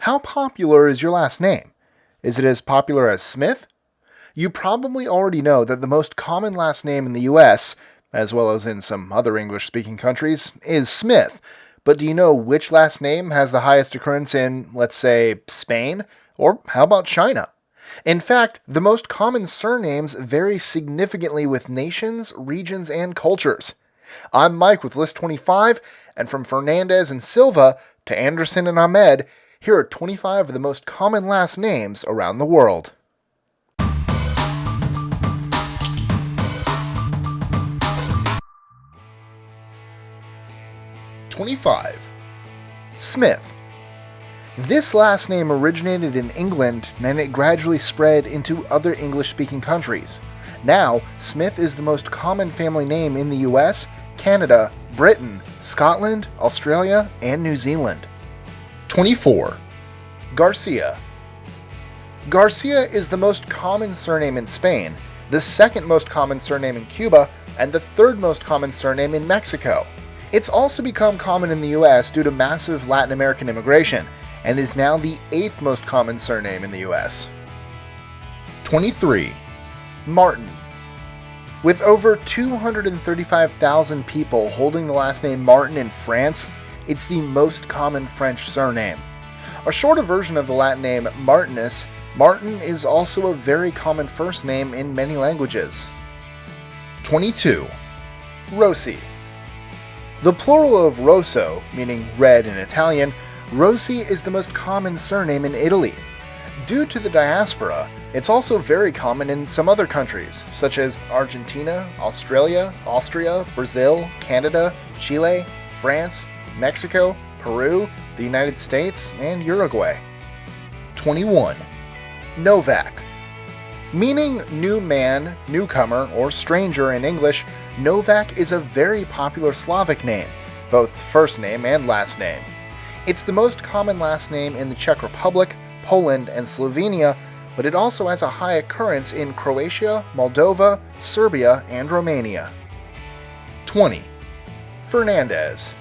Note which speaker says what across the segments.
Speaker 1: How popular is your last name? Is it as popular as Smith? You probably already know that the most common last name in the US, as well as in some other English-speaking countries, is Smith. But do you know which last name has the highest occurrence in, let's say, Spain? Or how about China? In fact, the most common surnames vary significantly with nations, regions, and cultures. I'm Mike with List 25, and from Fernandez and Silva to Anderson and Ahmed, here are 25 of the most common last names around the world. #25. Smith. This last name originated in England and it gradually spread into other English-speaking countries. Now, Smith is the most common family name in the US, Canada, Britain, Scotland, Australia, and New Zealand. 24. Garcia. Garcia is the most common surname in Spain, the second most common surname in Cuba, and the third most common surname in Mexico. It's also become common in the US due to massive Latin American immigration, and is now the 8th most common surname in the US. 23. Martin. With over 235,000 people holding the last name Martin in France, it's the most common French surname. A shorter version of the Latin name Martinus, Martin is also a very common first name in many languages. 22. Rossi. The plural of Rosso, meaning red in Italian, Rossi is the most common surname in Italy. Due to the diaspora, it's also very common in some other countries, such as Argentina, Australia, Austria, Brazil, Canada, Chile, France, Mexico, Peru, the United States, and Uruguay. 21. Novak. Meaning new man, newcomer, or stranger in English, Novak is a very popular Slavic name, both first name and last name. It's the most common last name in the Czech Republic, Poland, and Slovenia, but it also has a high occurrence in Croatia, Moldova, Serbia, and Romania. 20. Fernandez.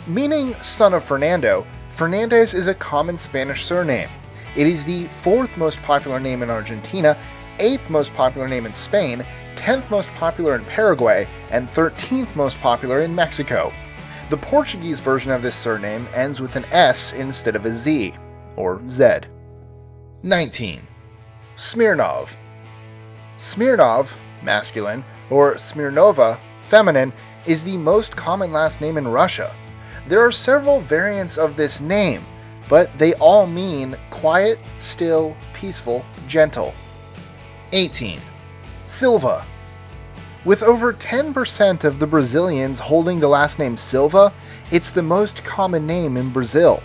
Speaker 1: Meaning son of Fernando, Fernandez is a common Spanish surname. It is the 4th most popular name in Argentina, 8th most popular name in Spain, 10th most popular in Paraguay, and 13th most popular in Mexico. The Portuguese version of this surname ends with an S instead of a Z, or Z. 19. Smirnoff. Smirnov, masculine, or Smirnova, feminine, is the most common last name in Russia. There are several variants of this name, but they all mean quiet, still, peaceful, gentle. 18. Silva. With over 10% of the Brazilians holding the last name Silva, it's the most common name in Brazil.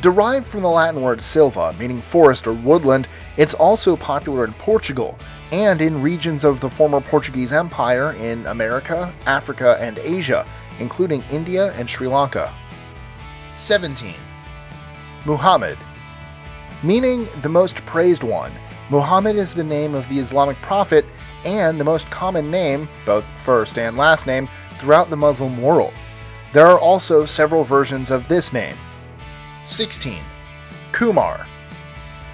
Speaker 1: Derived from the Latin word silva, meaning forest or woodland, it's also popular in Portugal, and in regions of the former Portuguese Empire in America, Africa, and Asia, including India and Sri Lanka. 17. Muhammad. Meaning the most praised one, Muhammad is the name of the Islamic prophet and the most common name, both first and last name, throughout the Muslim world. There are also several versions of this name. 16. Kumar.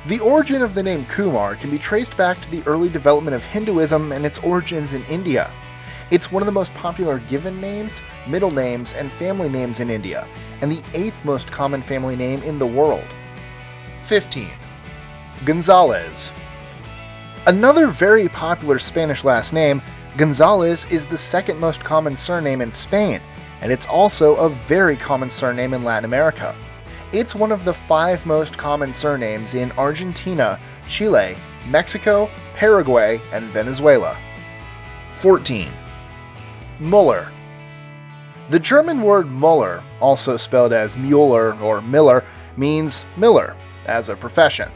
Speaker 1: The origin of the name Kumar can be traced back to the early development of Hinduism and its origins in India. It's one of the most popular given names, middle names, and family names in India, and the 8th most common family name in the world. 15. Gonzales. Another very popular Spanish last name, Gonzales is the 2nd most common surname in Spain, and it's also a very common surname in Latin America. It's one of the 5 most common surnames in Argentina, Chile, Mexico, Paraguay, and Venezuela. 14. Muller. The German word Muller, also spelled as Muller or Miller, means miller, as a profession.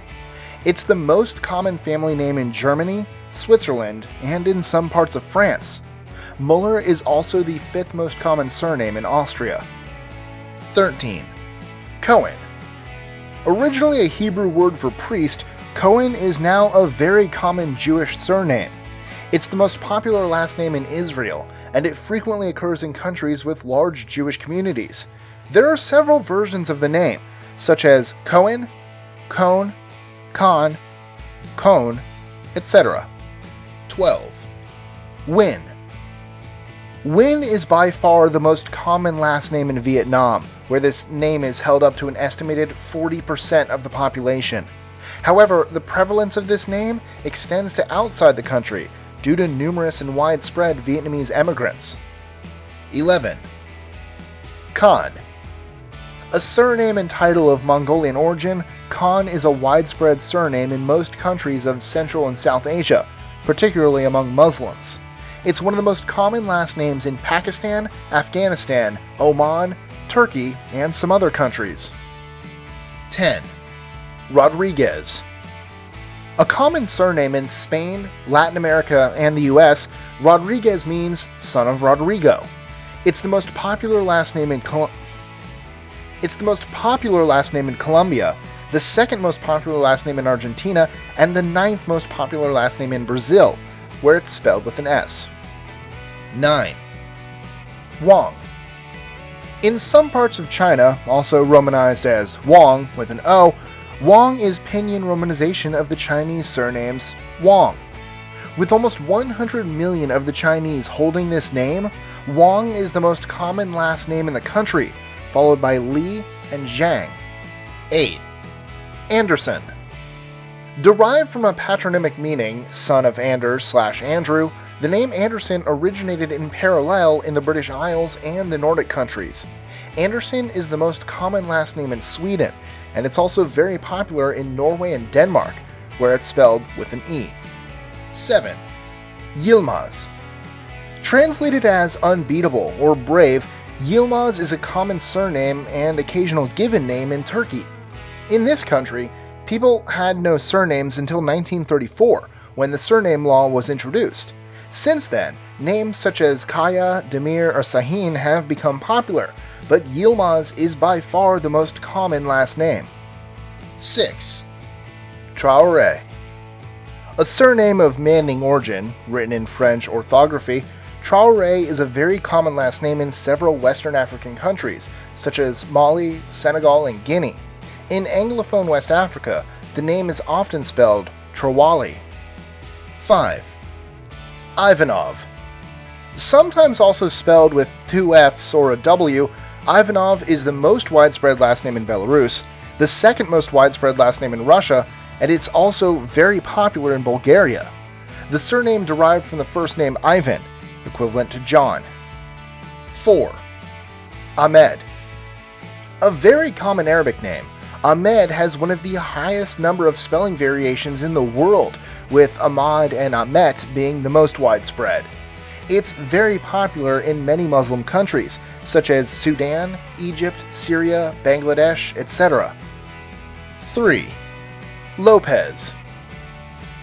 Speaker 1: It's the most common family name in Germany, Switzerland, and in some parts of France. Muller is also the 5th most common surname in Austria. 13. Cohen. Originally a Hebrew word for priest, Cohen is now a very common Jewish surname. It's the most popular last name in Israel, and it frequently occurs in countries with large Jewish communities. There are several versions of the name, such as Cohen, Cohen, Khan, Cohen, etc.
Speaker 2: 12.
Speaker 1: Nguyen. Nguyen is by far the most common last name in Vietnam, where this name is held up to an estimated 40% of the population. However, the prevalence of this name extends to outside the country due to numerous and widespread Vietnamese immigrants.
Speaker 2: 11.
Speaker 1: Khan. A surname and title of Mongolian origin, Khan is a widespread surname in most countries of Central and South Asia, particularly among Muslims. It's one of the most common last names in Pakistan, Afghanistan, Oman, Turkey, and some other countries.
Speaker 2: 10.
Speaker 1: Rodriguez. A common surname in Spain, Latin America, and the US, Rodriguez means son of Rodrigo. It's the most popular last name in Colombia, the second most popular last name in Argentina, and the 9th most popular last name in Brazil, where it's spelled with an S.
Speaker 2: 9.
Speaker 1: Wang. In some parts of China, also romanized as Wang with an O, Wang is pinyin romanization of the Chinese surnames Wang. With almost 100 million of the Chinese holding this name, Wang is the most common last name in the country, followed by Li and Zhang.
Speaker 2: 8.
Speaker 1: Anderson. Derived from a patronymic meaning, son of Anders/Andrew, the name Anderson originated in parallel in the British Isles and the Nordic countries. Anderson is the most common last name in Sweden, and it's also very popular in Norway and Denmark, where it's spelled with an E.
Speaker 2: 7.
Speaker 1: Yilmaz. Translated as unbeatable or brave, Yilmaz is a common surname and occasional given name in Turkey. In this country, people had no surnames until 1934, when the surname law was introduced. Since then, names such as Kaya, Demir, or Sahin have become popular, but Yilmaz is by far the most common last name.
Speaker 2: 6.
Speaker 1: Trowel. A surname of Manding origin, written in French orthography, Trowel is a very common last name in several Western African countries, such as Mali, Senegal, and Guinea. In Anglophone West Africa, the name is often spelled Trowali.
Speaker 2: 5.
Speaker 1: Ivanov. Sometimes also spelled with 2 F's or a W, Ivanov is the most widespread last name in Belarus, the second most widespread last name in Russia, and it's also very popular in Bulgaria. The surname derived from the first name Ivan, equivalent to John.
Speaker 2: 4.
Speaker 1: Ahmed. A very common Arabic name, Ahmed has one of the highest number of spelling variations in the world, with Ahmad and Ahmet being the most widespread. It's very popular in many Muslim countries, such as Sudan, Egypt, Syria, Bangladesh, etc.
Speaker 2: 3.
Speaker 1: Lopez.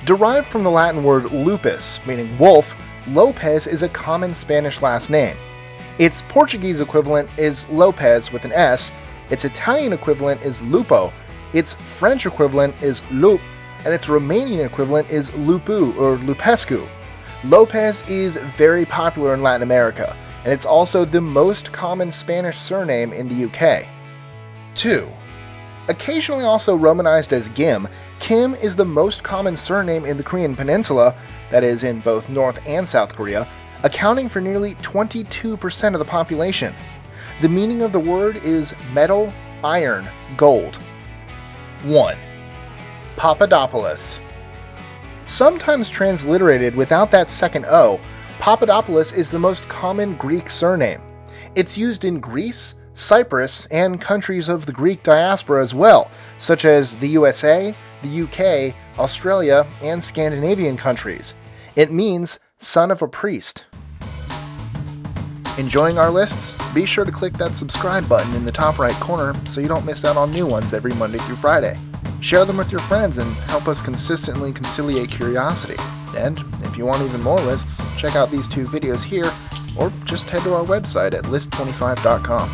Speaker 1: Derived from the Latin word lupus, meaning wolf, Lopez is a common Spanish last name. Its Portuguese equivalent is Lopez with an S, its Italian equivalent is Lupo, its French equivalent is Loup, and its Romanian equivalent is Lupu or Lupescu. Lopez is very popular in Latin America, and it's also the most common Spanish surname in the UK.
Speaker 2: 2.
Speaker 1: Occasionally also romanized as Kim, Kim is the most common surname in the Korean peninsula, that is in both North and South Korea, accounting for nearly 22% of the population. The meaning of the word is metal, iron, gold.
Speaker 2: 1.
Speaker 1: Papadopoulos. Sometimes transliterated without that second O, Papadopoulos is the most common Greek surname. It's used in Greece, Cyprus, and countries of the Greek diaspora as well, such as the USA, the UK, Australia, and Scandinavian countries. It means son of a priest. Enjoying our lists? Be sure to click that subscribe button in the top right corner so you don't miss out on new ones every Monday through Friday. Share them with your friends and help us consistently conciliate curiosity. And if you want even more lists, check out these 2 videos here, or just head to our website at list25.com.